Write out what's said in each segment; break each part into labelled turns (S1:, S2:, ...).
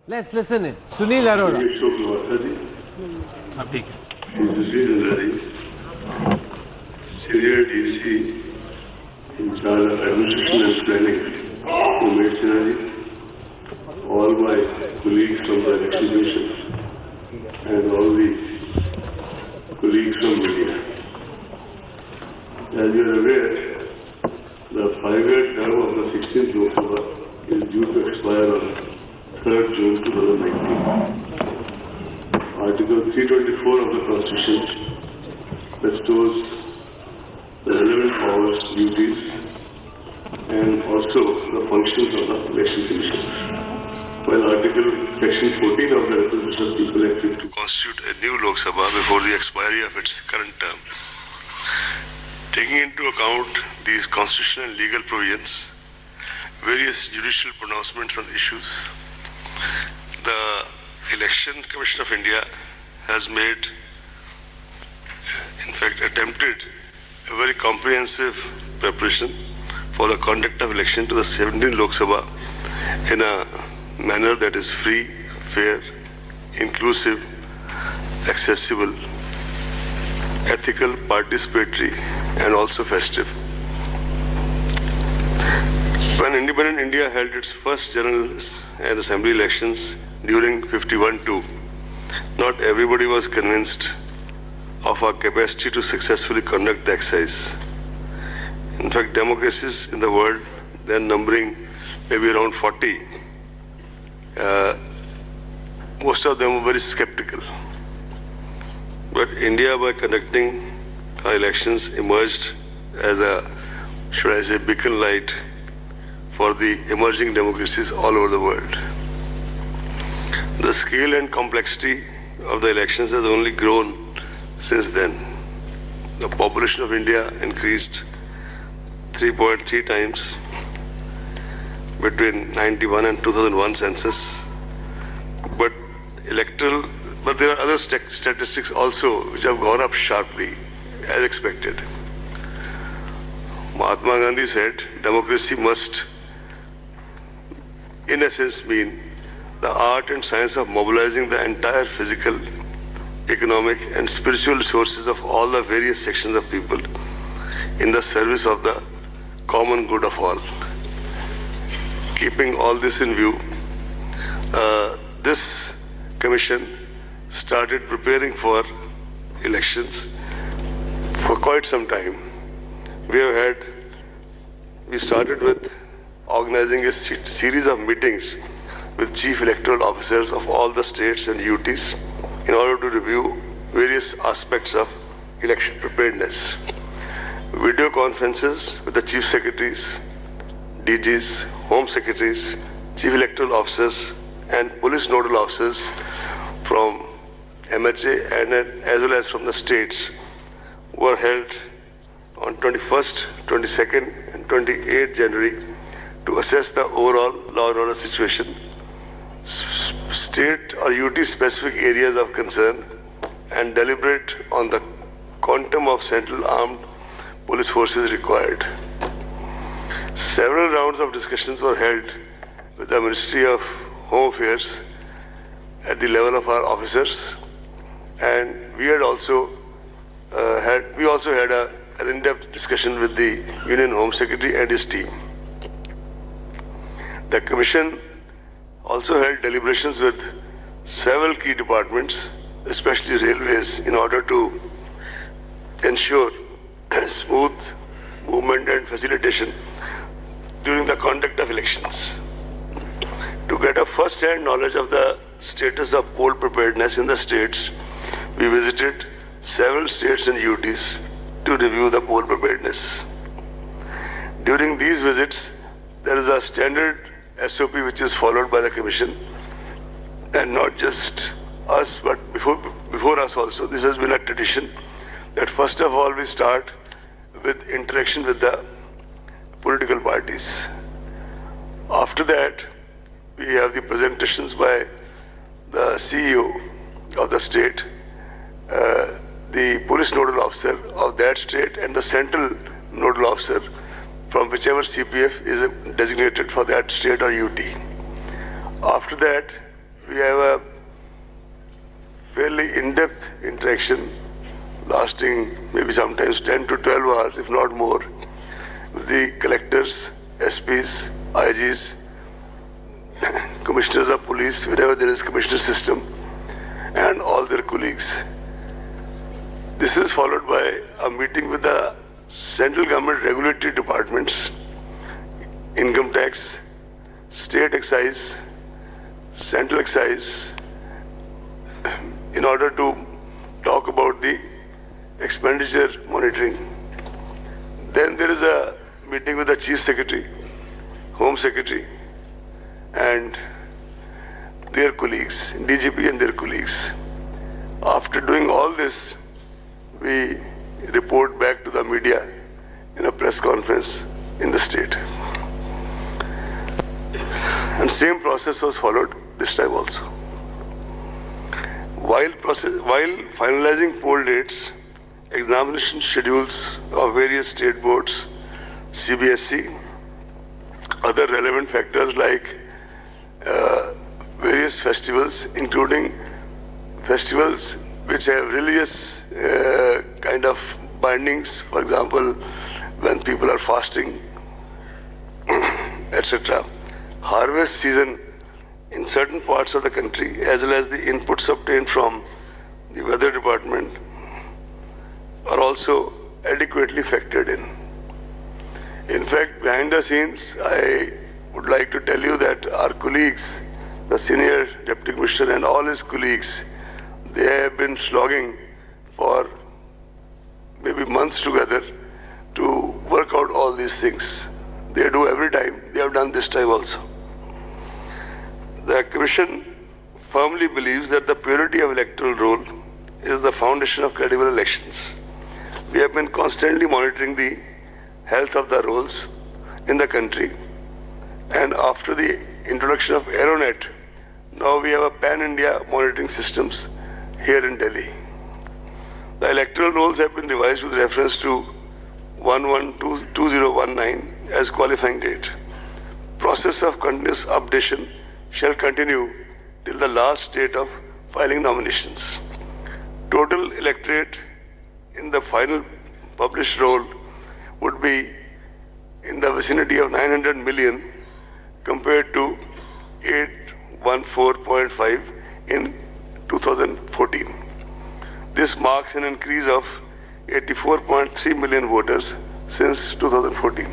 S1: Let's listen in. Sunil Arora.
S2: Senior DC in charge of administration and planning to Medicine, all my colleagues from the election division and all the colleagues from media. As you are aware, the 5-year term of the 16th Lok Sabha is due to expire on 3rd June 2019. Article 324 of the Constitution bestows the relevant powers, duties, and also the functions of the election commission. While Section 14 of the Representation of People Act to constitute a new Lok Sabha before the expiry of its current term. Taking into account these constitutional and legal provisions, various judicial pronouncements on issues, the Election Commission of India has made, in fact, attempted a very comprehensive preparation for the conduct of election to the 17th Lok Sabha in a manner that is free, fair, inclusive, accessible, ethical, participatory, and also festive. When independent India held its first general and assembly elections during 51-2, not everybody was convinced of our capacity to successfully conduct the exercise. In fact, democracies in the world, then numbering maybe around 40, most of them were very skeptical. But India, by conducting our elections, emerged as a, should I say, beacon light for the emerging democracies all over the world. The scale and complexity of the elections has only grown since then. The population of India increased 3.3 times between 91 and 2001 census. But there are other statistics also which have gone up sharply, as expected. Mahatma Gandhi said, democracy must, in essence, mean the art and science of mobilizing the entire physical, economic and spiritual resources of all the various sections of people in the service of the common good of all. Keeping all this in view, this commission started preparing for elections for quite some time. We started with organizing a series of meetings with chief electoral officers of all the states and UTs in order to review various aspects of election preparedness. Video conferences with the chief secretaries, DGs, home secretaries, chief electoral officers and police nodal officers from MHA and as well as from the states were held on 21st, 22nd and 28th January to assess the overall law and order situation, state or UT specific areas of concern and deliberate on the quantum of central armed police forces required. Several rounds of discussions were held with the Ministry of Home Affairs at the level of our officers, and we also had an in-depth discussion with the Union Home Secretary and his team. The Commission also held deliberations with several key departments, especially railways, in order to ensure smooth movement and facilitation during the conduct of elections. To get a first-hand knowledge of the status of poll preparedness in the states, we visited several states and UTs to review the poll preparedness. During these visits, there is a standard SOP which is followed by the Commission, and not just us, but before us also. This has been a tradition that first of all we start with interaction with the political parties. After that, we have the presentations by the CEO of the state, the police nodal officer of that state, and the central nodal officer from whichever CPF is designated for that state or UT. After that, we have a fairly in-depth interaction lasting maybe sometimes 10 to 12 hours, if not more, with the collectors, SPs, IGs, commissioners of police, wherever there is commissioner system, and all their colleagues. This is followed by a meeting with the central government regulatory departments, income tax, state excise, central excise, in order to talk about the expenditure monitoring. Then there is a meeting with the Chief Secretary, Home Secretary, and their colleagues, DGP and their colleagues. After doing all this, we report back to the media in a press conference in the state. And same process was followed this time also. While finalizing poll dates, examination schedules of various state boards, CBSE, other relevant factors like various festivals, including festivals which have religious kind of bindings, for example, when people are fasting, etc. Harvest season in certain parts of the country, as well as the inputs obtained from the weather department, are also adequately factored in. In fact, behind the scenes, I would like to tell you that our colleagues, the senior deputy commissioner and all his colleagues, they have been slogging for maybe months together to work out all these things. They do every time. They have done this time also. The Commission firmly believes that the purity of electoral roll is the foundation of credible elections. We have been constantly monitoring the health of the rolls in the country, and after the introduction of Aeronet, now we have a pan-India monitoring systems here in Delhi. The electoral rolls have been revised with reference to 11/2019 as qualifying date. Process of continuous updation shall continue till the last date of filing nominations. Total electorate in the final published roll would be in the vicinity of 900 million compared to 814.5 in 2014. This marks an increase of 84.3 million voters since 2014.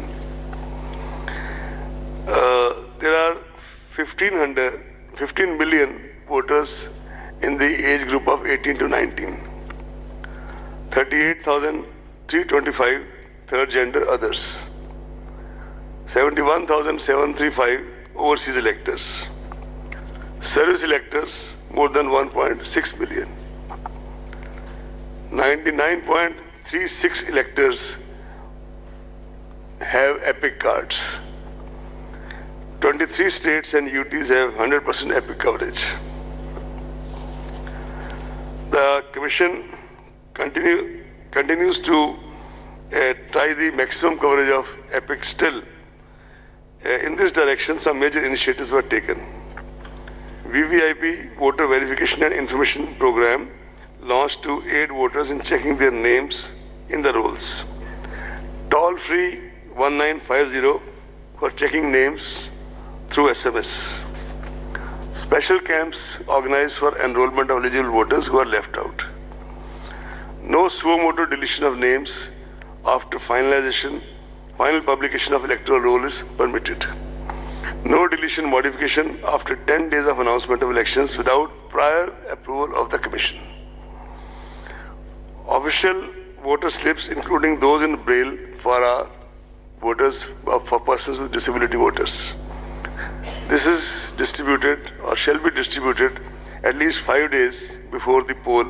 S2: There are 15 million voters in the age group of 18 to 19. 38,325 third gender others. 71,735 overseas electors. Service electors more than 1.6 million. 99.36 electors have EPIC cards. 23 states and UTs have 100% EPIC coverage. The Commission continues to try the maximum coverage of EPIC still. In this direction, some major initiatives were taken. VVIP Voter Verification and Information Program launched to aid voters in checking their names in the rolls. Toll-free 1950 for checking names through SMS. Special camps organized for enrollment of eligible voters who are left out. No suo motu deletion of names after final publication of electoral roll is permitted. No deletion modification after 10 days of announcement of elections without prior approval of the Commission. Official voter slips, including those in Braille for our voters, for persons with disability voters. This is distributed or shall be distributed at least 5 days before the poll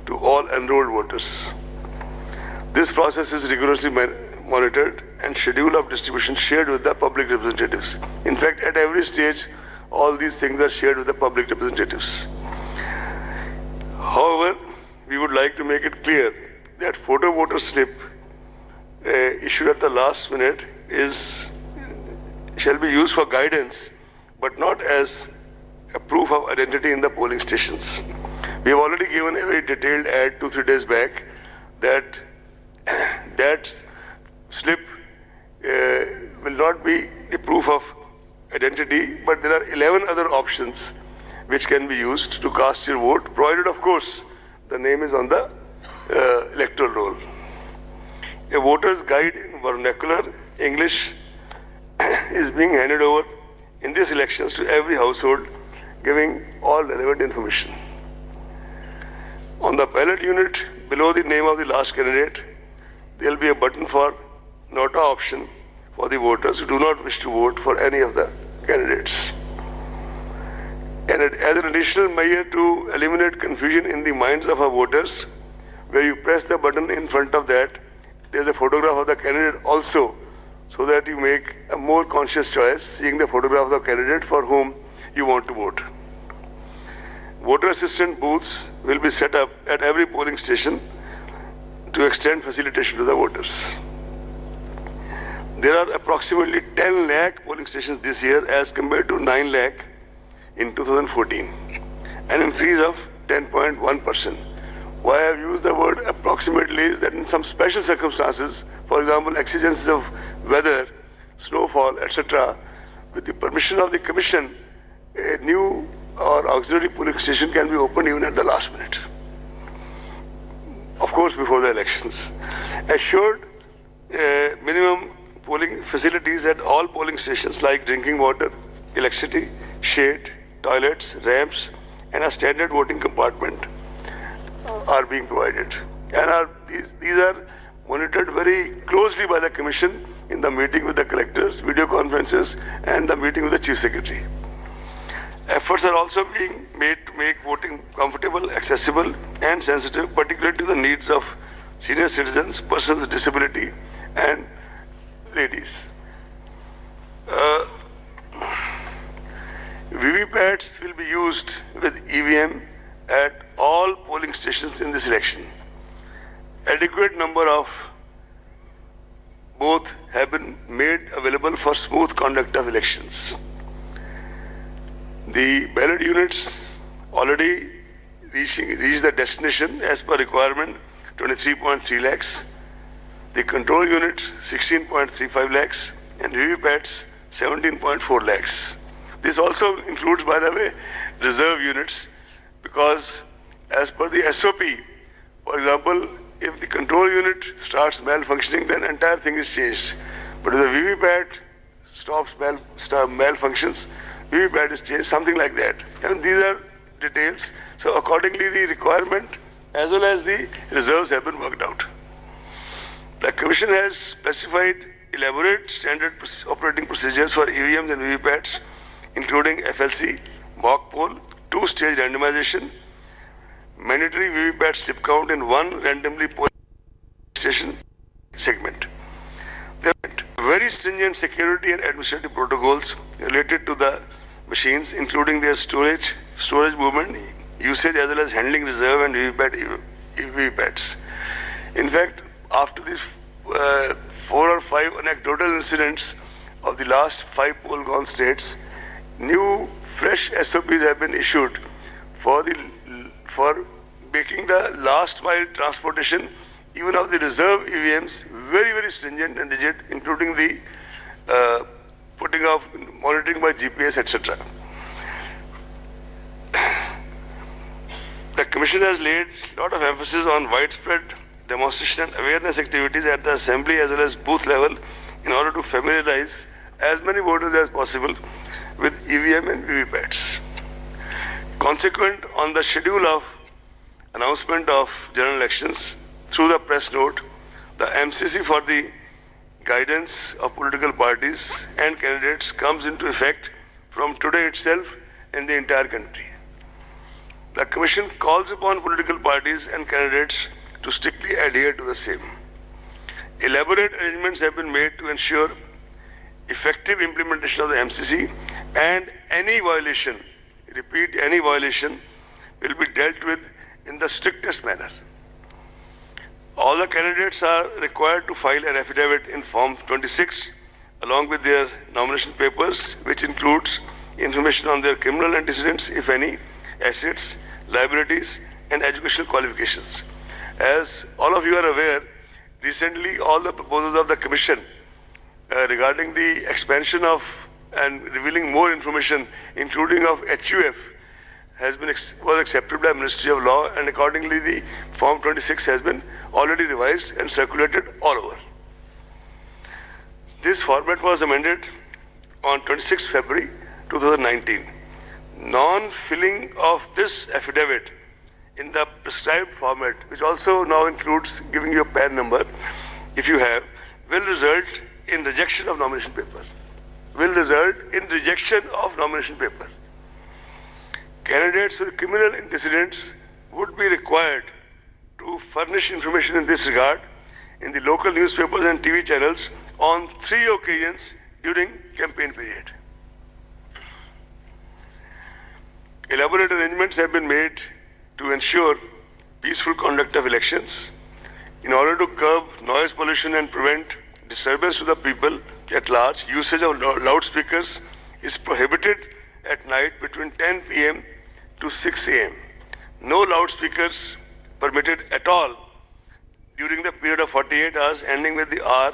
S2: to all enrolled voters. This process is rigorously monitored and schedule of distribution shared with the public representatives. In fact, at every stage, all these things are shared with the public representatives. However, we would like to make it clear that photo voter slip issued at the last minute shall be used for guidance, but not as a proof of identity in the polling stations. We have already given a very detailed ad 2-3 days back that that slip will not be the proof of identity, but there are 11 other options which can be used to cast your vote, provided of course the name is on the electoral roll. A voter's guide in vernacular English is being handed over in these elections to every household, giving all relevant information. On the ballot unit below the name of the last candidate, there will be a button for nota option for the voters who do not wish to vote for any of the candidates. And as an additional measure to eliminate confusion in the minds of our voters, where you press the button in front of that, there is a photograph of the candidate also, so that you make a more conscious choice, seeing the photograph of the candidate for whom you want to vote. Voter assistant booths will be set up at every polling station to extend facilitation to the voters. There are approximately 10 lakh polling stations this year as compared to 9 lakh in 2014, an increase of 10.1%. Why I have used the word approximately is that in some special circumstances, for example, exigencies of weather, snowfall, etc., with the permission of the Commission, a new or auxiliary polling station can be opened even at the last minute. Of course, before the elections. Assured minimum polling facilities at all polling stations like drinking water, electricity, shade, toilets, ramps, and a standard voting compartment are being provided. And these are monitored very closely by the Commission in the meeting with the collectors, video conferences, and the meeting with the Chief Secretary. Efforts are also being made to make voting comfortable, accessible, and sensitive, particularly to the needs of senior citizens, persons with disability, and ladies. VVPATs will be used with EVM at all polling stations in this election. Adequate number of both have been made available for smooth conduct of elections. The ballot units already reached the destination as per requirement, 23.3 lakhs. The control unit, 16.35 lakhs, and VVPATs, 17.4 lakhs. This also includes, by the way, reserve units, because as per the SOP, for example, if the control unit starts malfunctioning, then entire thing is changed. But if the VVPAT stops malfunctions, VVPAT is changed, something like that. And these are details. So accordingly, the requirement as well as the reserves have been worked out. The Commission has specified elaborate standard operating procedures for EVMs and VVPATs, including FLC, mock poll, two-stage randomization, mandatory VVPAT slip count in one randomly polling station segment. There are very stringent security and administrative protocols related to the machines, including their storage movement, usage, as well as handling reserve and VVPATs. In fact, after these 4 or 5 anecdotal incidents of the last 5 poll-gone states, new fresh SOPs have been issued for making the last mile transportation even of the reserve EVMs very, very stringent and rigid, including the putting of monitoring by GPS, etc. The Commission has laid a lot of emphasis on widespread demonstration and awareness activities at the assembly as well as booth level in order to familiarize as many voters as possible with EVM and VVPATs. Consequent on the schedule of announcement of general elections through the press note, the MCC for the guidance of political parties and candidates comes into effect from today itself in the entire country. The Commission calls upon political parties and candidates to strictly adhere to the same. Elaborate arrangements have been made to ensure effective implementation of the MCC, and any violation, repeat, any violation will be dealt with in the strictest manner. All the candidates are required to file an affidavit in Form 26 along with their nomination papers, which includes information on their criminal antecedents, if any, assets, liabilities, and educational qualifications. As all of you are aware, recently all the proposals of the Commission regarding the expansion of and revealing more information, including of HUF, was accepted by Ministry of Law, and accordingly the Form 26 has been already revised and circulated all over. This format was amended on 26 February 2019. Non-filling of this affidavit in the prescribed format, which also now includes giving you a PAN number, if you have, will result in rejection of nomination paper. Will result in rejection of nomination paper. Candidates with criminal antecedents would be required to furnish information in this regard in the local newspapers and TV channels on 3 occasions during campaign period. Elaborate arrangements have been made to ensure peaceful conduct of elections. In order to curb noise pollution and prevent disturbance to the people at large, usage of loudspeakers is prohibited at night between 10 p.m. to 6 a.m. No loudspeakers permitted at all during the period of 48 hours ending with the hour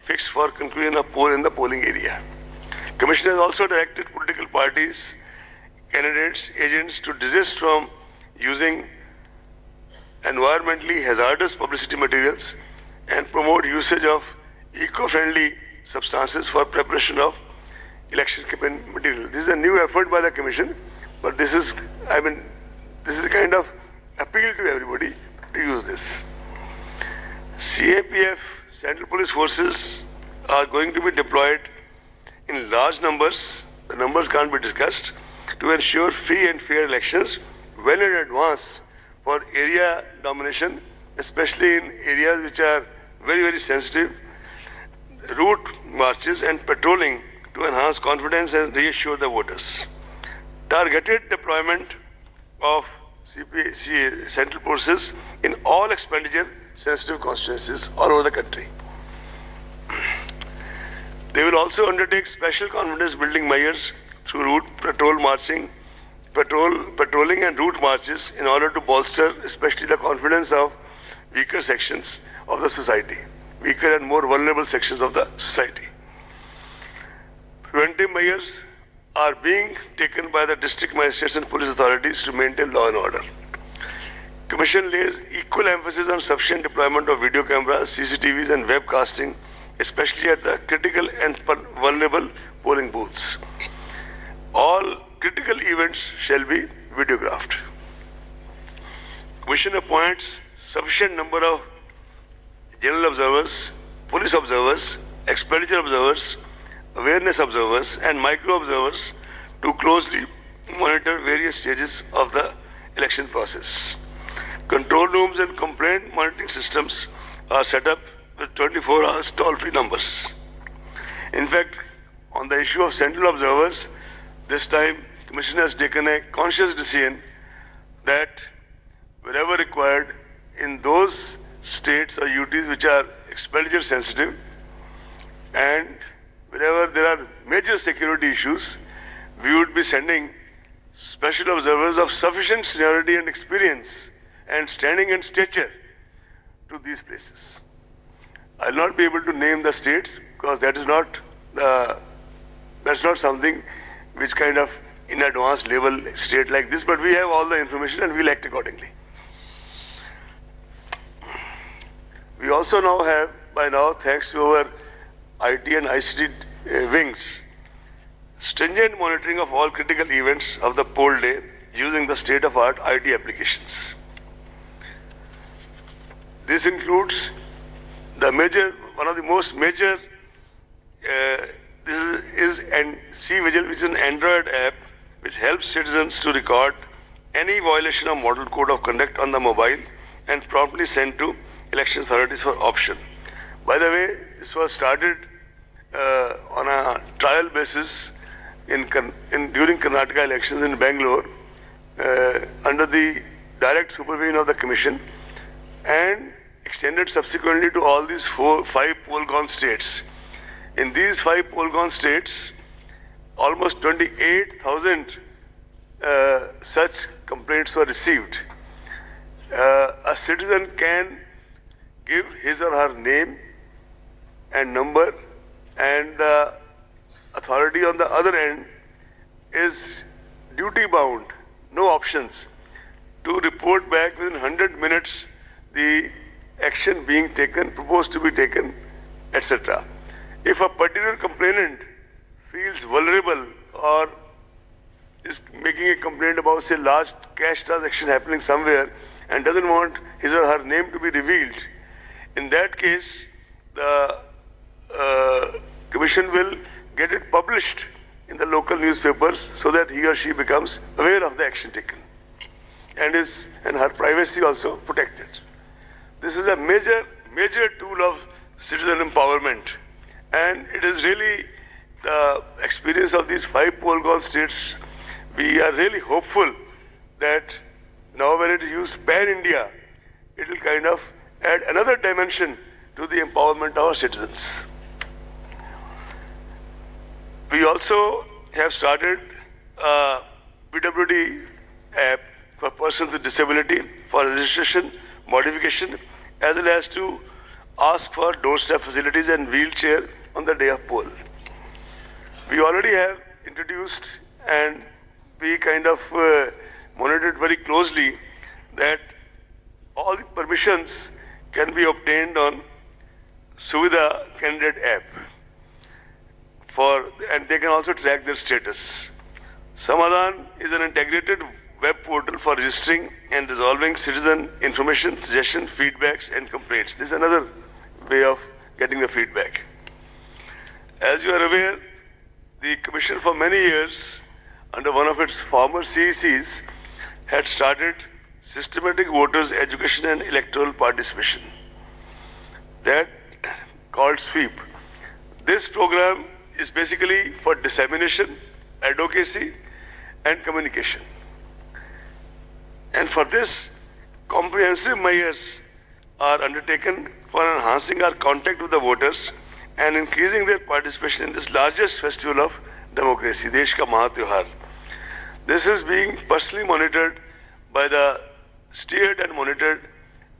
S2: fixed for conclusion of poll in the polling area. Commission has also directed political parties, candidates, agents to desist from using environmentally hazardous publicity materials and promote usage of eco-friendly substances for preparation of election campaign material. This is a new effort by the Commission, but this is a kind of appeal to everybody to use this. CAPF, Central Police Forces, are going to be deployed in large numbers, the numbers can't be discussed, to ensure free and fair elections well in advance for area domination, especially in areas which are very, very sensitive, route marches and patrolling to enhance confidence and reassure the voters. Targeted deployment of Central Forces in all expenditure sensitive constituencies all over the country. They will also undertake special confidence building measures through route patrolling and route marches in order to bolster especially the confidence of weaker sections of the society, weaker and more vulnerable sections of the society. Preventive measures are being taken by the district magistrates and police authorities to maintain law and order. Commission lays equal emphasis on sufficient deployment of video cameras, CCTVs and webcasting, especially at the critical and vulnerable polling booths. All critical events shall be videographed. Commission appoints sufficient number of general observers, police observers, expenditure observers, awareness observers and micro observers to closely monitor various stages of the election process. Control rooms and complaint monitoring systems are set up with 24 hours toll-free numbers. In fact, on the issue of central observers, this time Commission has taken a conscious decision that wherever required in those states or UTs which are expenditure sensitive and wherever there are major security issues, we would be sending special observers of sufficient seniority and experience and standing and stature to these places. I will not be able to name the states because that's not something which kind of in advanced level state like this, but we have all the information and we'll act accordingly. We also now have, by now, thanks to our IT and ICT wings, stringent monitoring of all critical events of the poll day using the state-of-art IT applications. This includes one of the most major, this is C-Vigil, which is an Android app which helps citizens to record any violation of Model Code of Conduct on the mobile and promptly send to election authorities for option. By the way, this was started on a trial basis during Karnataka elections in Bangalore under the direct supervision of the Commission and extended subsequently to all these 5 poll-gone states. In these 5 poll-gone states, almost 28,000 such complaints were received. A citizen can give his or her name and number, and the authority on the other end is duty bound, no options, to report back within 100 minutes the action being taken, proposed to be taken, etc. If a particular complainant feels vulnerable or is making a complaint about, say, large cash transaction happening somewhere and doesn't want his or her name to be revealed, in that case, the Commission will get it published in the local newspapers so that he or she becomes aware of the action taken and her privacy also protected. This is a major tool of citizen empowerment, and it is really the experience of these 5 poll-gone states. We are really hopeful that now when it is used pan-India, it will kind of add another dimension to the empowerment of our citizens. We also have started a PWD app for persons with disability for registration, modification, as well as to ask for doorstep facilities and wheelchair on the day of poll. We already have introduced, and we kind of monitored very closely, that all the permissions can be obtained on Suvidha candidate app, and they can also track their status. Samadhan is an integrated web portal for registering and resolving citizen information, suggestions, feedbacks and complaints. This is another way of getting the feedback. As you are aware, the Commission for many years, under one of its former CECs, had started systematic voters education and electoral participation, that called SWEEP. This program is basically for dissemination, advocacy and communication. And for this, comprehensive measures are undertaken for enhancing our contact with the voters and increasing their participation in this largest festival of democracy, Desh Ka Mahatyauhar. This is being personally monitored by the steered and monitored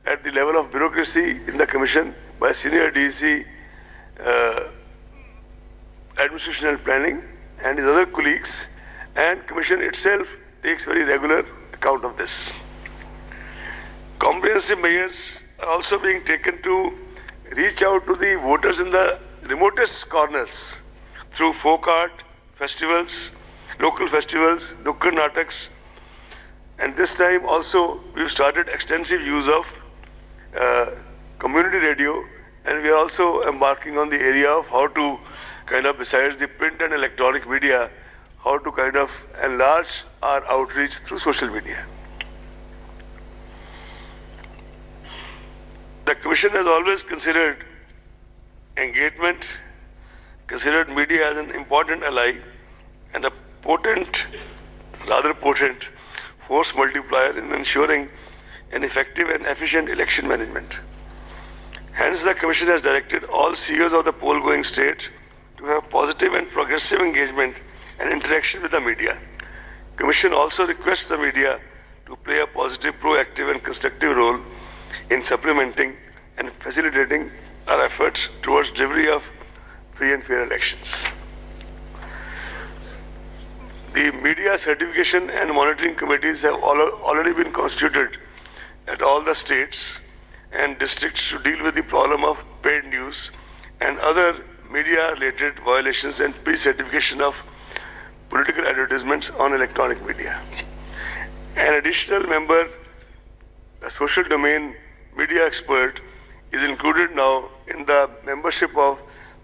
S2: at the level of bureaucracy in the Commission by senior DC, Administration and Planning and his other colleagues, and Commission itself takes very regular account of this. Comprehensive measures are also being taken to reach out to the voters in the remotest corners through folk art, festivals, local nataks, and this time also we've started extensive use of community radio, and we are also embarking on the area of how to kind of, besides the print and electronic media, how to kind of enlarge our outreach through social media. The Commission has always considered engagement, considered media as an important ally and a rather potent force multiplier in ensuring an effective and efficient election management. Hence, the Commission has directed all CEOs of the poll-going states to have positive and progressive engagement and interaction with the media. Commission also requests the media to play a positive, proactive and constructive role in supplementing and facilitating our efforts towards delivery of free and fair elections. The media certification and monitoring committees have already been constituted at all the states and districts to deal with the problem of paid news and other media-related violations and pre-certification of political advertisements on electronic media. An additional member, a social domain media expert, is included now in the membership of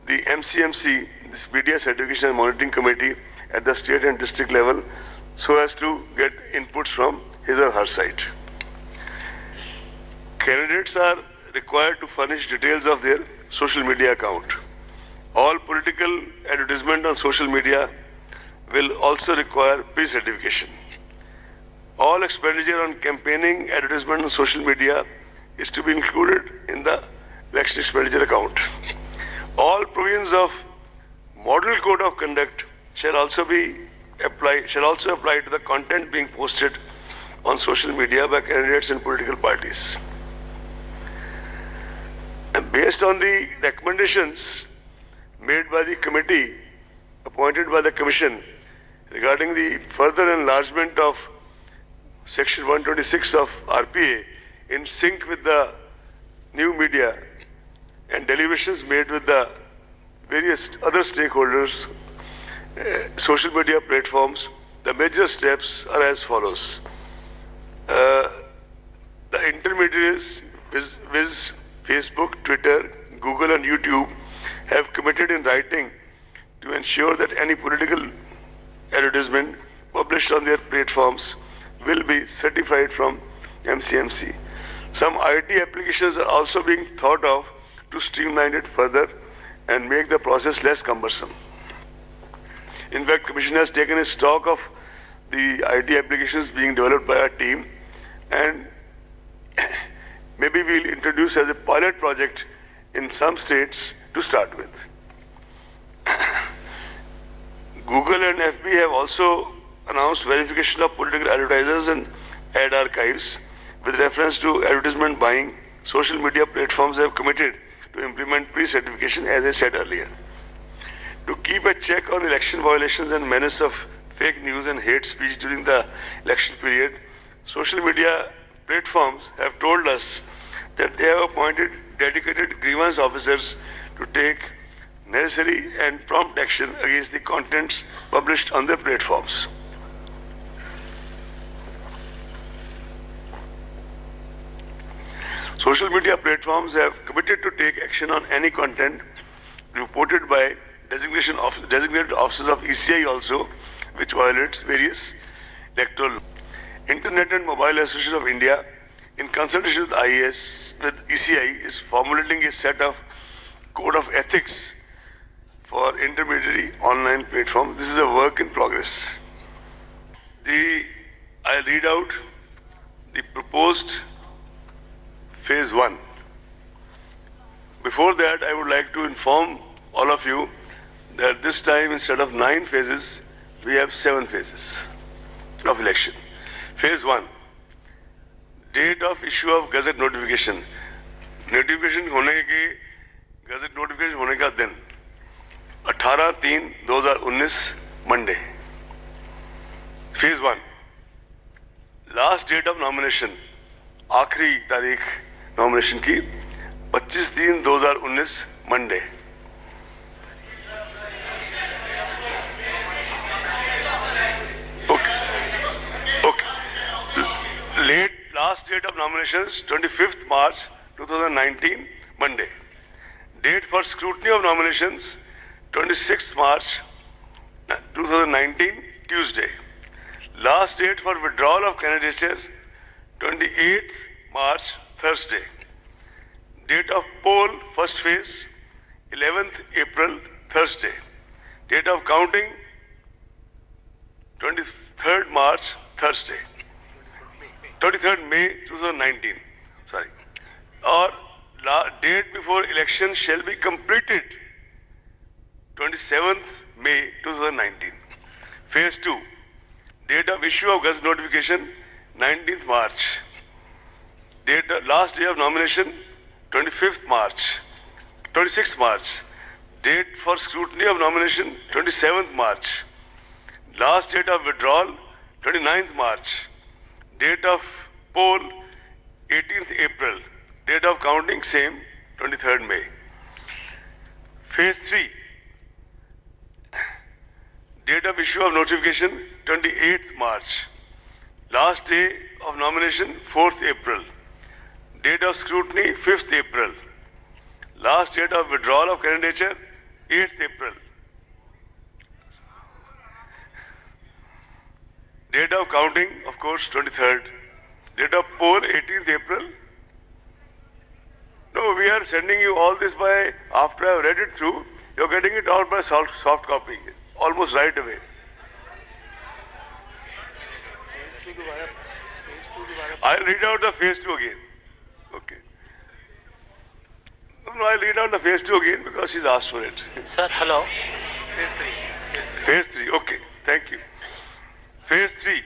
S2: the MCMC, this Media Certification and Monitoring Committee at the state and district level, so as to get inputs from his or her side. Candidates are required to furnish details of their social media account. All political advertisement on social media will also require pre-certification. All expenditure on campaigning advertisement on social media is to be included in the election expenditure account. All provisions of Model Code of Conduct shall also apply to the content being posted on social media by candidates and political parties. And based on the recommendations made by the committee appointed by the Commission regarding the further enlargement of Section 126 of RPA in sync with the new media and deliberations made with the various other stakeholders, social media platforms, the major steps are as follows. The intermediaries, viz. Facebook, Twitter, Google and YouTube, have committed in writing to ensure that any political advertisement published on their platforms will be certified from MCMC. Some IT applications are also being thought of to streamline it further and make the process less cumbersome. In fact, Commission has taken a stock of the IT applications being developed by our team, and maybe we'll introduce as a pilot project in some states to start with. Google and FB have also announced verification of political advertisers and ad archives. With reference to advertisement buying, social media platforms have committed to implement pre-certification, as I said earlier. To keep a check on election violations and menace of fake news and hate speech during the election period, social media platforms have told us that they have appointed dedicated grievance officers to take necessary and prompt action against the contents published on their platforms. Social media platforms have committed to take action on any content reported by designated officers of ECI also, which violates various electoral laws. Internet and Mobile Association of India, in consultation with ECI, is formulating a set of code of ethics for intermediary online platforms. This is a work in progress. I'll read out the proposed phase 1. Before that, I would like to inform all of you that this time, instead of 9 phases, we have 7 phases of election. Phase 1, date of issue of gazette notification. Gazette notification होने का दिन 18/3/2019 Monday. Phase 1, last date of nomination, आखिरी तारीख nomination की 25/3/2019 Monday. Last date of nominations 25th March 2019 Monday. Date for scrutiny of nominations 26th March 2019 Tuesday. Last date for withdrawal of candidature 28th March Thursday. Date of poll first phase 11th April Thursday. Date of counting 23rd March Thursday. 23rd May 2019. Sorry. Or date before election shall be completed 27th May 2019. Phase 2. Date of issue of gazette notification 19th March. Last day of nomination 26th March. Date for scrutiny of nomination 27th March. Last date of withdrawal 29th March. Date of poll 18th April. Date of counting same 23rd May. Phase 3. Date of issue of notification 28th March. Last day of nomination 4th April. Date of scrutiny 5th April. Last date of withdrawal of candidature 8th April. Date of counting, of course, 23rd. Date of poll, 18th April. No, we are sending you all this by, after I have read it through, you are getting it out by soft copy, almost right away. I'll read out the phase 2 again. Okay. No, I'll read out the phase 2 again because she's asked for it.
S3: Sir, hello.
S4: Phase 3.
S2: Phase 3, okay, thank you. Phase 3.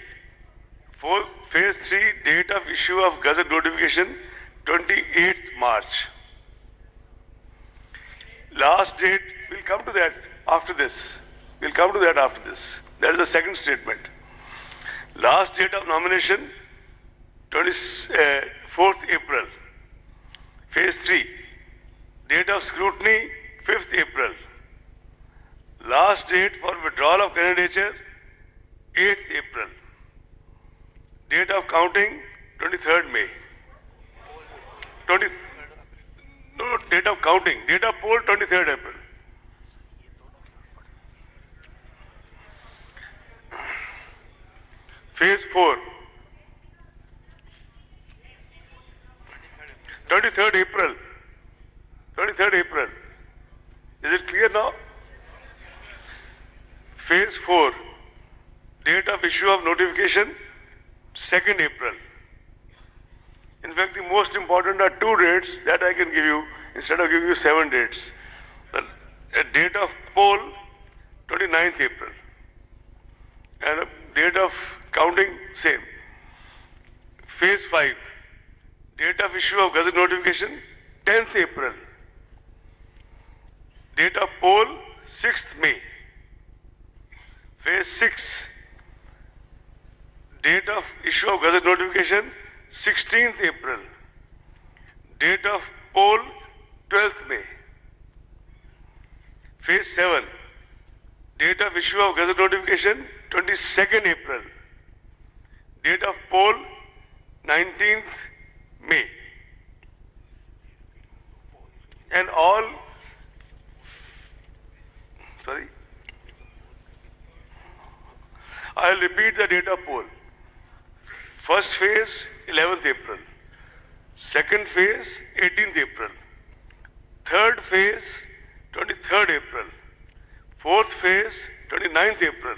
S2: Phase 3, date of issue of Gazette notification, 28th March. Last date, we'll come to that after this. We'll come to that after this. That is the second statement. Last date of nomination, 24th April. Phase 3, date of scrutiny, 5th April. Last date for withdrawal of candidature, 8th April. Date of counting, 23rd May. Date of counting. Date of poll, 23rd April. Phase 4. 23rd April. 23rd April. Is it clear now? Phase 4. Date of issue of notification, 2nd April. In fact, the most important are 2 dates that I can give you instead of giving you 7 dates. The date of poll, 29th April. And a date of counting, same. Phase 5. Date of issue of Gazette notification, 10th April. Date of poll, 6th May. Phase 6. Date of issue of Gazette notification, 16th April. Date of poll, 12th May. Phase 7. Date of issue of Gazette notification, 22nd April. Date of poll, 19th May. And all, sorry, I'll repeat the date of poll. First phase, 11th April. Second phase, 18th April. Third phase, 23rd April. Fourth phase, 29th April.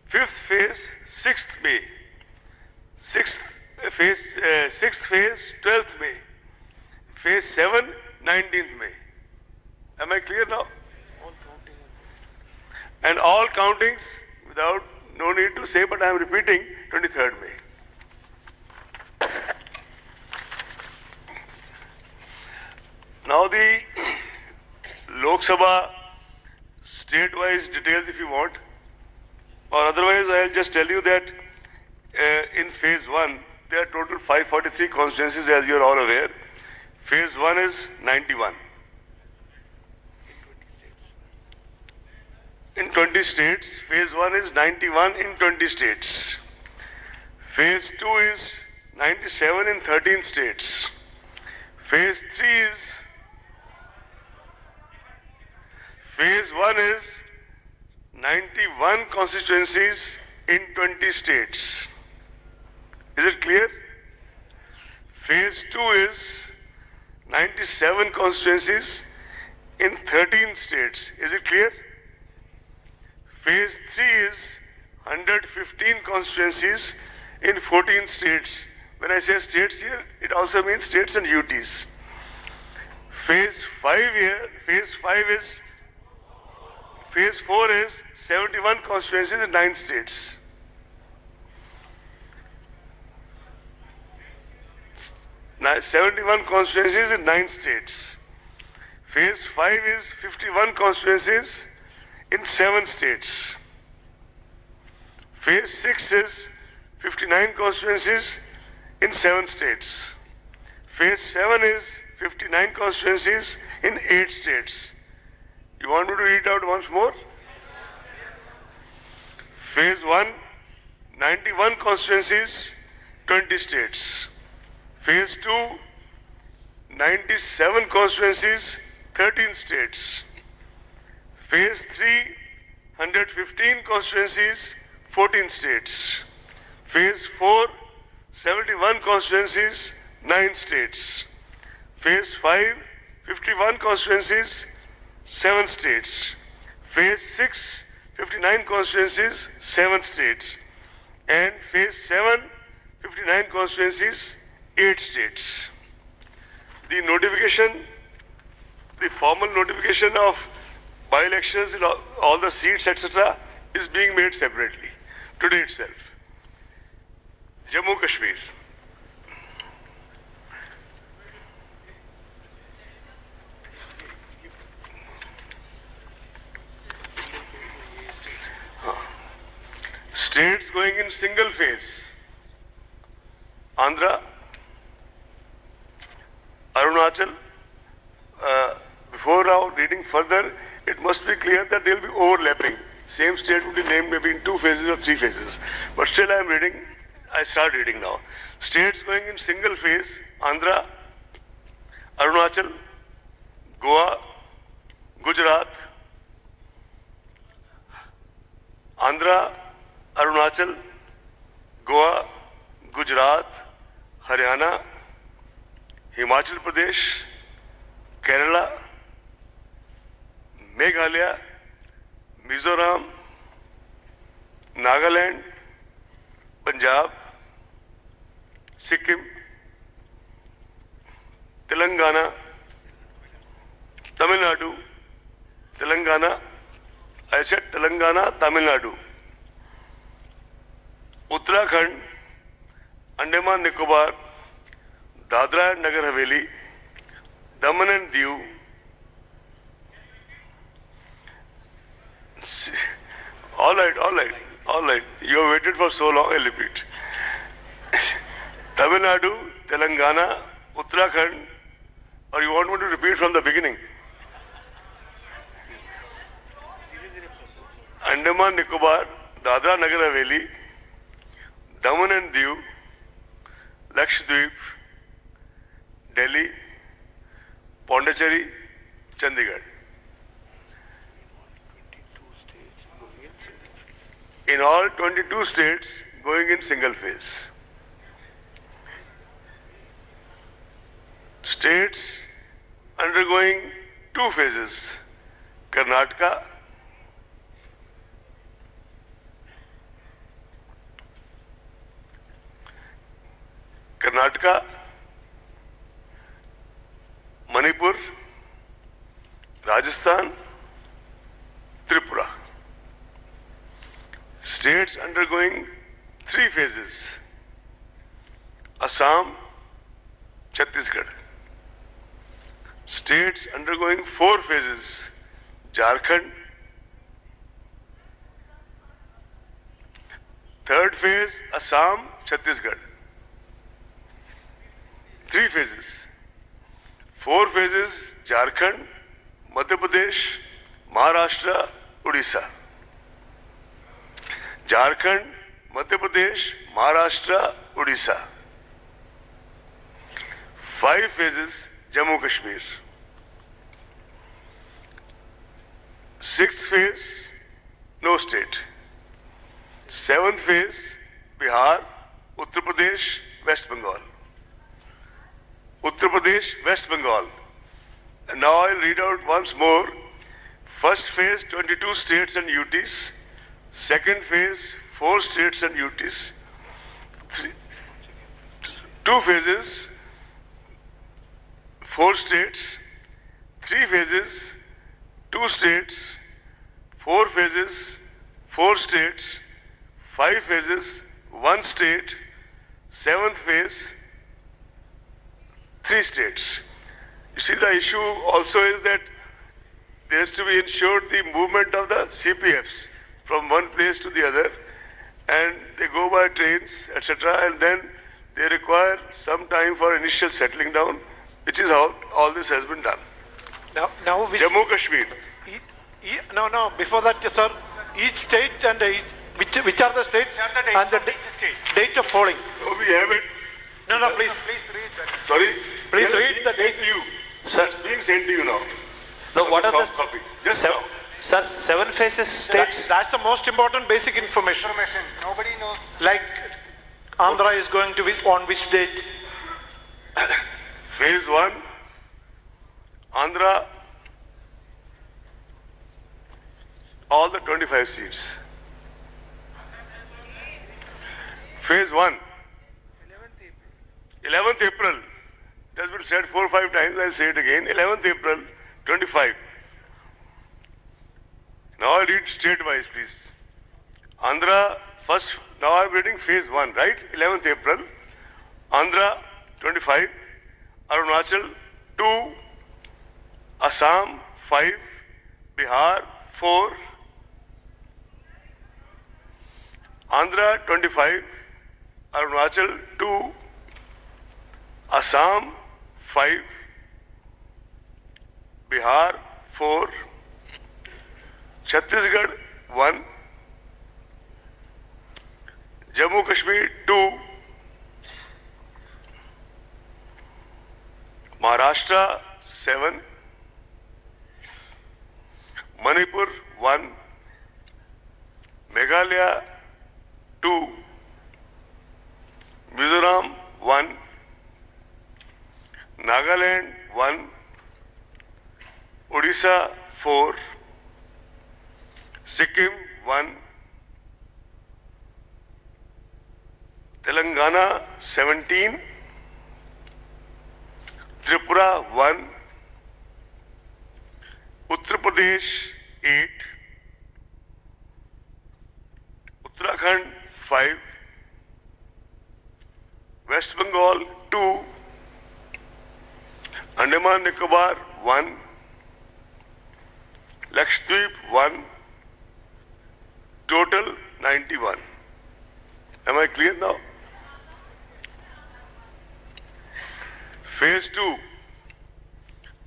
S2: Fifth phase, 6th May. Sixth phase, 12th May. Phase 7, 19th May. Am I clear now? And all countings, without, no need to say, but I am repeating, 23rd May. Now the Lok Sabha state-wise details if you want, or otherwise I'll just tell you that in phase 1 there are total 543 constituencies, as you are all aware. Phase 1 is 91. In 20 states. Phase 1 is 91 in 20 states. Phase 2 is 97 in 13 states. Phase 3 is, Phase 1 is 91 constituencies in 20 states. Is it clear? Phase 2 is 97 constituencies in 13 states. Is it clear? Phase 3 is 115 constituencies in 14 states. When I say states here, it also means states and UTs. Phase 5 here, Phase 4 is 71 constituencies in 9 states. Now, 71 constituencies in 9 states. Phase 5 is 51 constituencies in 7 states. Phase 6 is 59 constituencies in 7 states. Phase 7 is 59 constituencies in 8 states. You want me to read out once more? Phase 1, 91 constituencies, 20 states. Phase 2, 97 constituencies, 13 states. Phase 3, 115 constituencies, 14 states. Phase 4, 71 constituencies, 9 states. Phase 5, 51 constituencies, 7 states. Phase 6, 59 constituencies, 7 states. And Phase 7, 59 constituencies, 8 states. The notification, the formal notification of by-elections in all the seats, etc., is being made separately today itself. Jammu Kashmir. States going in single phase. Andhra, Arunachal. Before now reading further, it must be clear that they will be overlapping. Same state would be named maybe in 2 phases or 3 phases. But still I start reading now. States going in single phase, Andhra, Arunachal, Goa, Gujarat, Andhra, Arunachal, Goa, Gujarat, Haryana, Himachal Pradesh, Kerala, Meghalaya, Mizoram, Nagaland, Punjab, Sikkim, Telangana, Tamil Nadu, Telangana, I said Telangana, Tamil Nadu, Uttarakhand, Andaman Nicobar, Dadra and Nagar Haveli, Daman and Diu, all right. You have waited for so long, I'll repeat. Tamil Nadu, Telangana, Uttarakhand, or you want me to repeat from the beginning? Andaman Nicobar, Dadra Nagar Haveli, Daman and Diu, Lakshadweep, Delhi, Pondicherry, Chandigarh. In all 22 states going in single phase. States undergoing 2 phases. Karnataka, Manipur, Rajasthan, Tripura. States undergoing 3 phases. Assam, Chhattisgarh. States undergoing 4 phases. Jharkhand. 3rd phase, Assam, Chhattisgarh. 3 phases. 4 phases, Jharkhand, Madhya Pradesh, Maharashtra, Odisha. Jharkhand, Madhya Pradesh, Maharashtra, Odisha. 5 phases, Jammu Kashmir. 6th phase, no state. 7th phase, Bihar, Uttar Pradesh, West Bengal. Uttar Pradesh, West Bengal. And now I'll read out once more. First phase, 22 states and UTs. Second phase, 4 states and UTs. 2 phases, 4 states. 3 phases, 2 states. 4 phases, 4 states. 5 phases, 1 state. 7th phase, 3 states. You see, the issue also is that there has to be ensured the movement of the CPFs from one place to the other, and they go by trains, etc., and then they require some time for initial settling down, which is how all this has been done.
S3: Now which,
S2: Jammu Kashmir.
S3: No, before that, sir, each state and which are the states and the date of polling.
S2: So we have it.
S3: No, please read that.
S2: Sorry?
S3: Please
S2: Yes,
S3: read
S2: being
S3: the
S2: sent
S3: date.
S2: to you.
S4: Sir.
S2: It's being sent to you now.
S4: No, what are the
S2: soft copy? Just
S4: seven,
S2: now.
S4: sir, 7 phases states?
S3: That's the most important basic information.
S5: Nobody knows.
S3: Like Andhra is going to be on which date?
S2: Phase 1, Andhra, all the 25 seats. Phase 1, 11th April. It has been said 4 or 5 times, I'll say it again. 11th April, 25. Now I read state-wise, please. Andhra, first, now I'm reading phase 1, right? 11th April. Andhra, 25. Arunachal, 2. Assam, 5. Bihar, 4. Andhra, 25. Arunachal, 2. Assam, 5. Bihar, 4. Chhattisgarh, 1. Jammu Kashmir, 2. Maharashtra, 7. Manipur, 1. Meghalaya, 2. Mizoram, 1. Nagaland, 1. Odisha, 4. Sikkim, 1. Telangana, 17. Tripura, 1. Uttar Pradesh, 8. Uttarakhand, 5. West Bengal, 2. Andaman Nicobar, 1. Lakshadweep, 1. Total, 91. Am I clear now? Phase 2.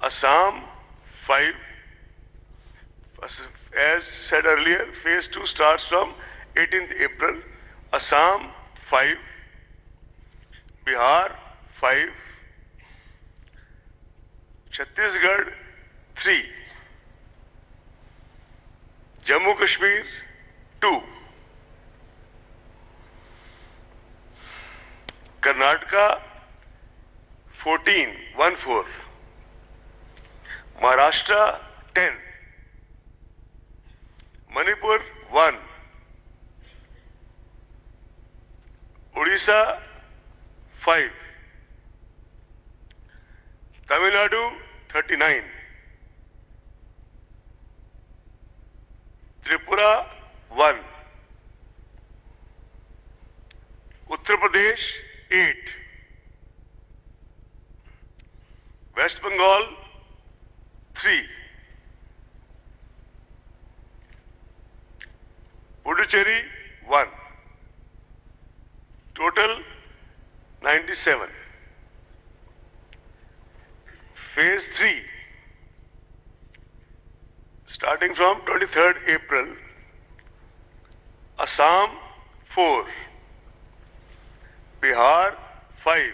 S2: Assam, 5. As said earlier, phase 2 starts from 18th April. Assam, 5. Bihar, 5. Chhattisgarh, 3. Jammu Kashmir, 2. Karnataka, 14, 1-4. Maharashtra, 10. Manipur, 1. Odisha, 5. Tamil Nadu, 39. Tripura, 1. Uttar Pradesh, 8. West Bengal, 3. Puducherry, 1. Total, 97. Phase 3, starting from 23rd April. Assam, 4. Bihar, 5.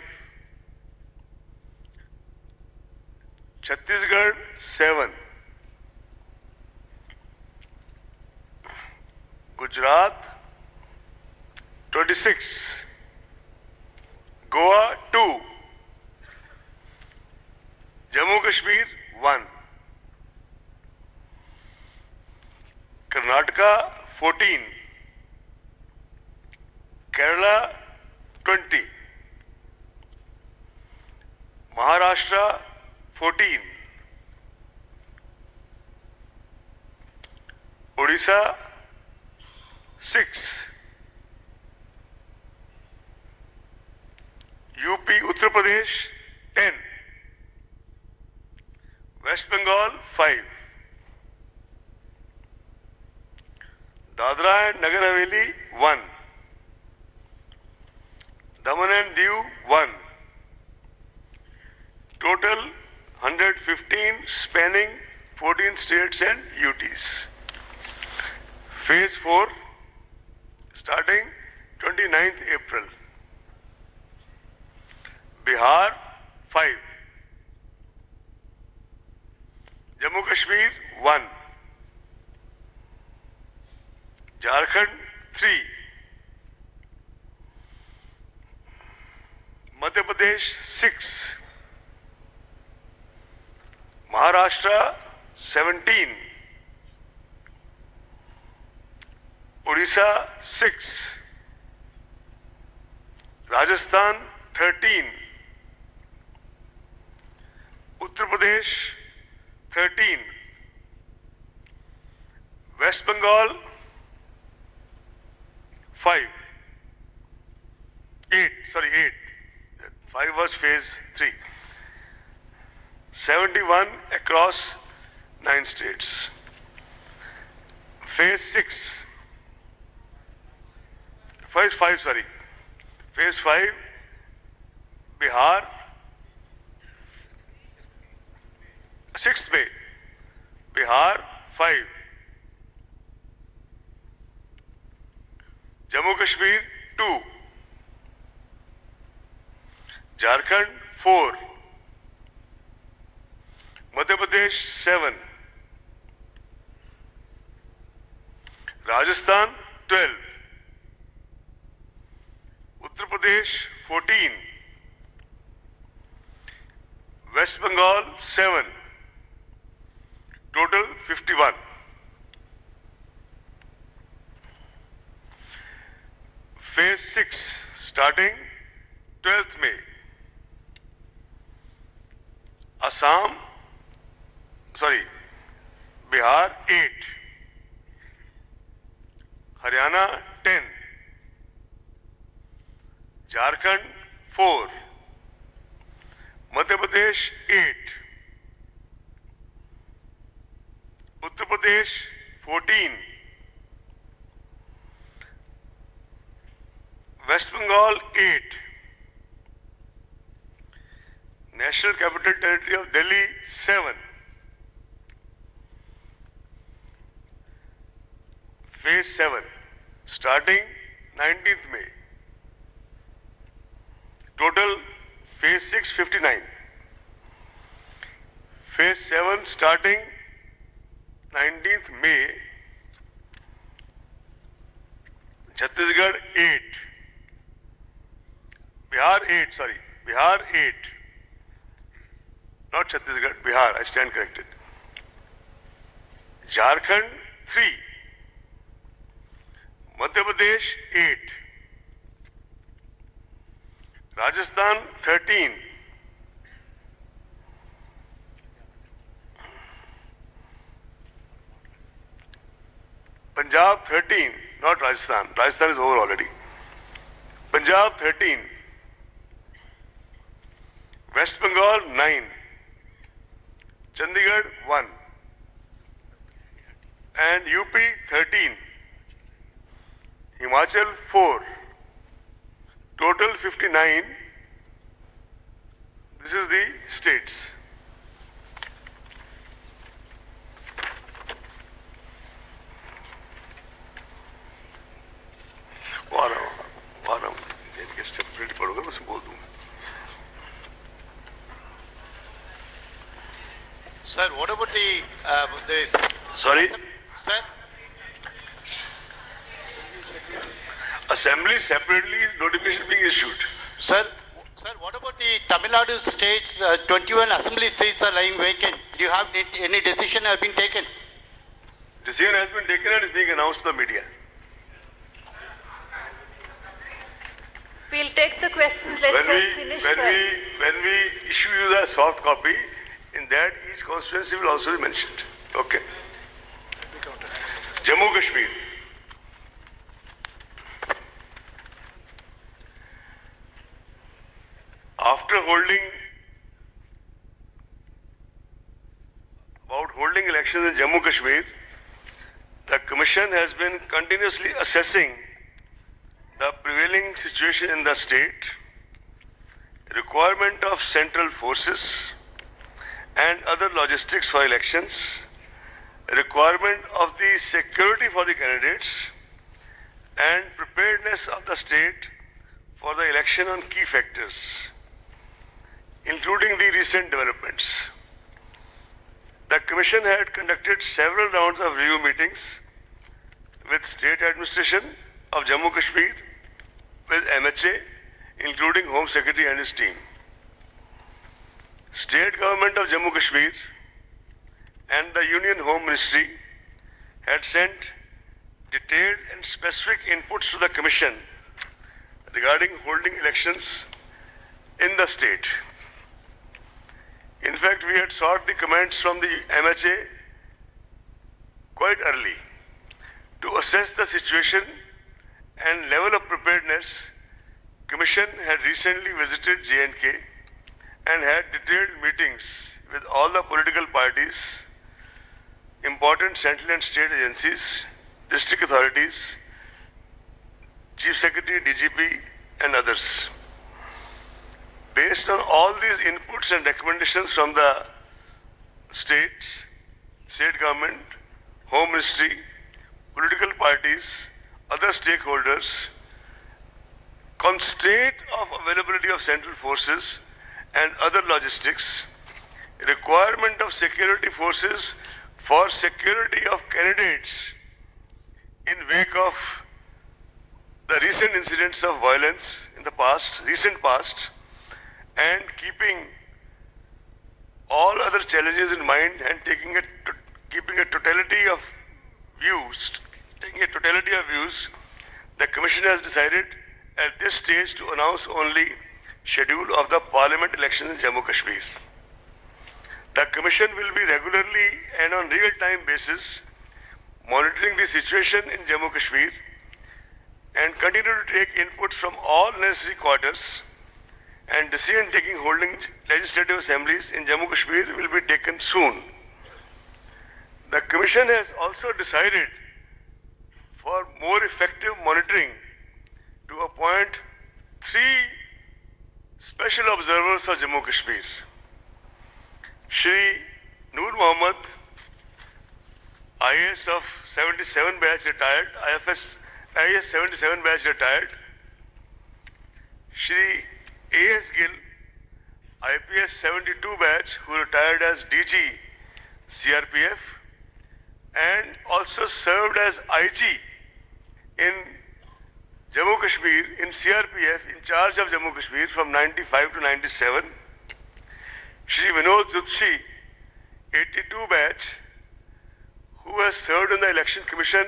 S2: Chhattisgarh, 7. Gujarat, 26. Goa, 2. Jammu Kashmir, 1. Karnataka, 14. Kerala, 20. Maharashtra, 14. Odisha, 6. UP, Uttar Pradesh, 10. West Bengal, 5. Dadra and Nagar Haveli, 1. Daman and Diu, 1. Total 115, spanning 14 states and UTs. Phase 4, starting 29th April. Bihar, 5. Jammu Kashmir, 1. Jharkhand, 3. Madhya Pradesh, 6. Maharashtra, 17. Odisha, 6. Rajasthan, 13. Uttar Pradesh, 13. West Bengal 5. 8. 5 was phase 3. 71 across 9 states. Phase 6. Phase 5, Phase 5, Bihar, 6th May, Bihar 5. Jammu Kashmir 2. Jharkhand 4. Madhya Pradesh 7. Rajasthan 12. Uttar Pradesh 14. West Bengal 7. Total 51. Phase 6 starting 12th May. Bihar 8. Haryana 10. Jharkhand 4. Madhya Pradesh 8. Uttar Pradesh 14. West Bengal 8. National Capital Territory of Delhi 7. Phase 7 starting 19th May. Total phase 6 59. Phase 7 starting 19th May. Chhattisgarh 8. Bihar 8. Not Chhattisgarh, Bihar, I stand corrected. Jharkhand 3. Madhya Pradesh 8. Rajasthan 13. Punjab 13, not Rajasthan. Rajasthan is over already. Punjab 13. West Bengal 9. Chandigarh 1. And UP 13. Himachal 4. Total 59. This is the states. Warm इनके separate पढ़ोगे मैं बोल दूंगा.
S3: Sir, what about the
S2: Sorry?
S3: Sir?
S2: Assembly separately notification being issued.
S3: Sir, what about the Tamil Nadu states? 21 assembly seats are lying vacant. Do you have any decision have been taken?
S2: Decision has been taken and is being announced to the media.
S5: We'll take the questions. Let's finish first.
S2: When we issue you the soft copy, in that each constituency will also be mentioned. Okay. Jammu Kashmir. After holding elections in Jammu Kashmir, the Commission has been continuously assessing the prevailing situation in the state, requirement of central forces and other logistics for elections, requirement of the security for the candidates, and preparedness of the state for the election on key factors, including the recent developments. The Commission had conducted several rounds of review meetings with state administration of Jammu Kashmir, with MHA, including Home Secretary and his team. State government of Jammu Kashmir and the Union Home Ministry had sent detailed and specific inputs to the Commission regarding holding elections in the state. In fact, we had sought the comments from the MHA quite early. To assess the situation and level of preparedness, Commission had recently visited J&K and had detailed meetings with all the political parties, important central and state agencies, district authorities, Chief Secretary, DGP and others. Based on all these inputs and recommendations from the states, state government, Home Ministry, political parties, other stakeholders, constraint of availability of central forces and other logistics, requirement of security forces for security of candidates in wake of the recent incidents of violence in the recent past, and keeping all other challenges in mind and keeping a totality of views, the Commission has decided at this stage to announce only schedule of the Parliament elections in Jammu Kashmir. The Commission will be regularly and on real-time basis monitoring the situation in Jammu Kashmir and continue to take inputs from all necessary quarters, and decision-taking holding legislative assemblies in Jammu Kashmir will be taken soon. The Commission has also decided for more effective monitoring to appoint 3 special observers for Jammu Kashmir. Shri Noor Mohammed, IAS of 77 batch retired, IAS 77 batch retired. Shri A.S. Gill, IPS 72 batch, who retired as DG CRPF and also served as IG in Jammu Kashmir, in CRPF, in charge of Jammu Kashmir from 95 to 97. Shri Vinod Jutsi, 82 batch, who has served in the Election Commission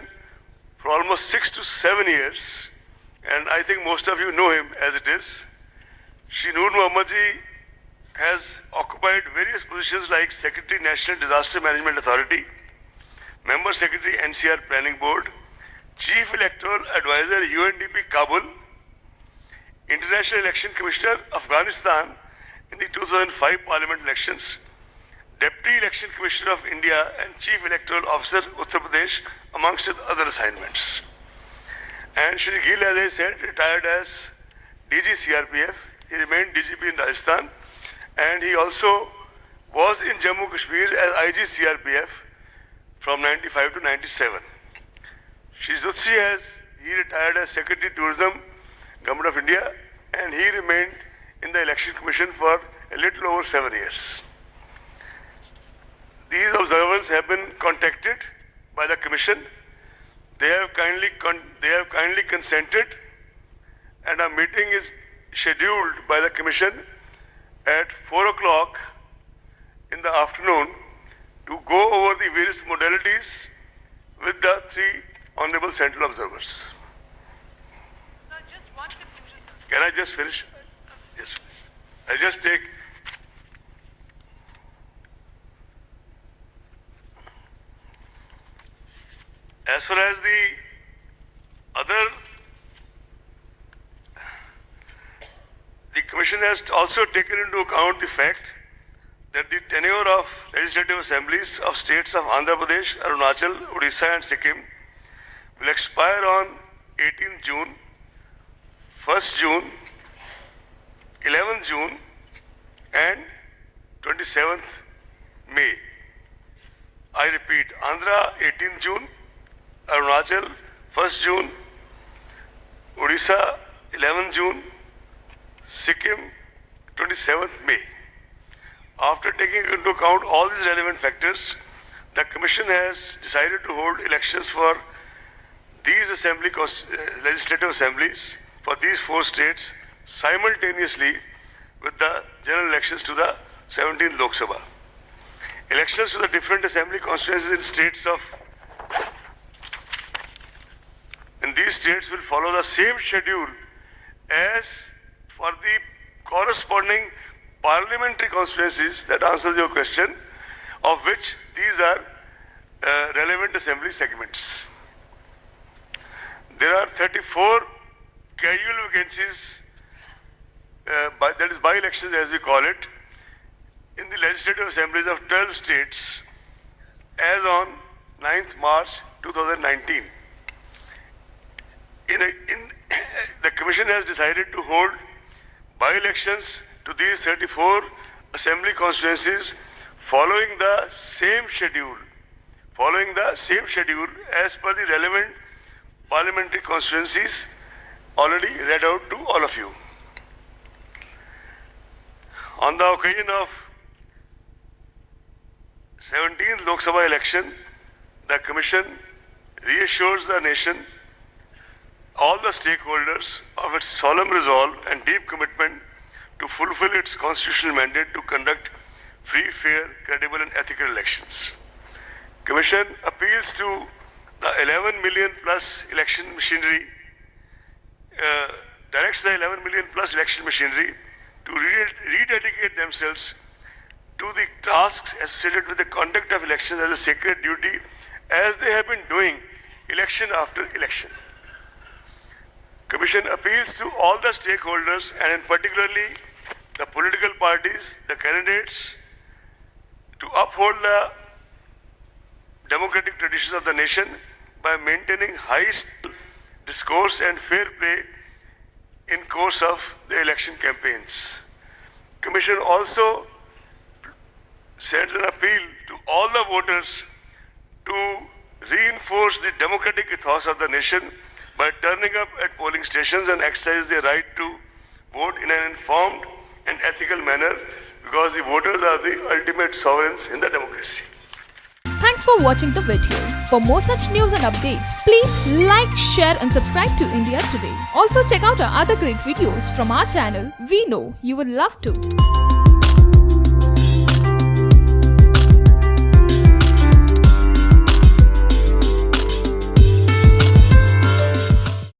S2: for almost 6 to 7 years, and I think most of you know him as it is. Shri Noor Mohammadji has occupied various positions like Secretary National Disaster Management Authority, Member Secretary NCR Planning Board, Chief Electoral Advisor UNDP Kabul, International Election Commissioner Afghanistan in the 2005 Parliament elections, Deputy Election Commissioner of India and Chief Electoral Officer Uttar Pradesh, amongst other assignments. And Shri Gill, as I said, retired as DG CRPF. He remained DGP in Rajasthan, and he also was in Jammu Kashmir as IG CRPF from 95 to 97. Shri Jutsi he retired as Secretary Tourism, Government of India, and he remained in the Election Commission for a little over 7 years. These observers have been contacted by the Commission. They have kindly consented, and a meeting is scheduled by the Commission at 4 o'clock in the afternoon to go over the various modalities with the 3 honorable central observers.
S5: Sir, just one conclusion, sir.
S2: Can I just finish? Yes. I just take. As far as the Commission has also taken into account the fact that the tenure of legislative assemblies of states of Andhra Pradesh, Arunachal, Odisha and Sikkim will expire on 18th June, 1st June, 11th June and 27th May. I repeat, Andhra 18th June, Arunachal 1st June, Odisha 11th June, Sikkim 27th May. After taking into account all these relevant factors, the Commission has decided to hold elections for these legislative assemblies for these 4 states simultaneously with the general elections to the 17th Lok Sabha. Elections to the different assembly constituencies in these states will follow the same schedule as for the corresponding parliamentary constituencies. That answers your question, of which these are relevant assembly segments. there are 34 casual vacancies, that is by-elections as we call it, in the legislative assemblies of 12 states as on 9th March 2019. The Commission has decided to hold by-elections to these 34 assembly constituencies following the same schedule as per the relevant parliamentary constituencies already read out to all of you. On the occasion of 17th Lok Sabha election, the Commission reassures the nation, all the stakeholders, of its solemn resolve and deep commitment to fulfill its constitutional mandate to conduct free, fair, credible and ethical elections. Commission appeals to the 11 million plus election machinery, directs the 11 million plus election machinery to rededicate themselves to the tasks associated with the conduct of elections as a sacred duty, as they have been doing election after election. Commission appeals to all the stakeholders and in particularly the political parties, the candidates, to uphold the democratic traditions of the nation by maintaining high discourse and fair play in course of the election campaigns. Commission also sends an appeal to all the voters to reinforce the democratic ethos of the nation by turning up at polling stations and exercise their right to vote in an informed and ethical manner, because the voters are the ultimate sovereigns in the democracy.
S6: Thanks for watching the video. For more such news and updates, please like, share and subscribe to India Today. Also check out our other great videos from our channel. We know you will love to.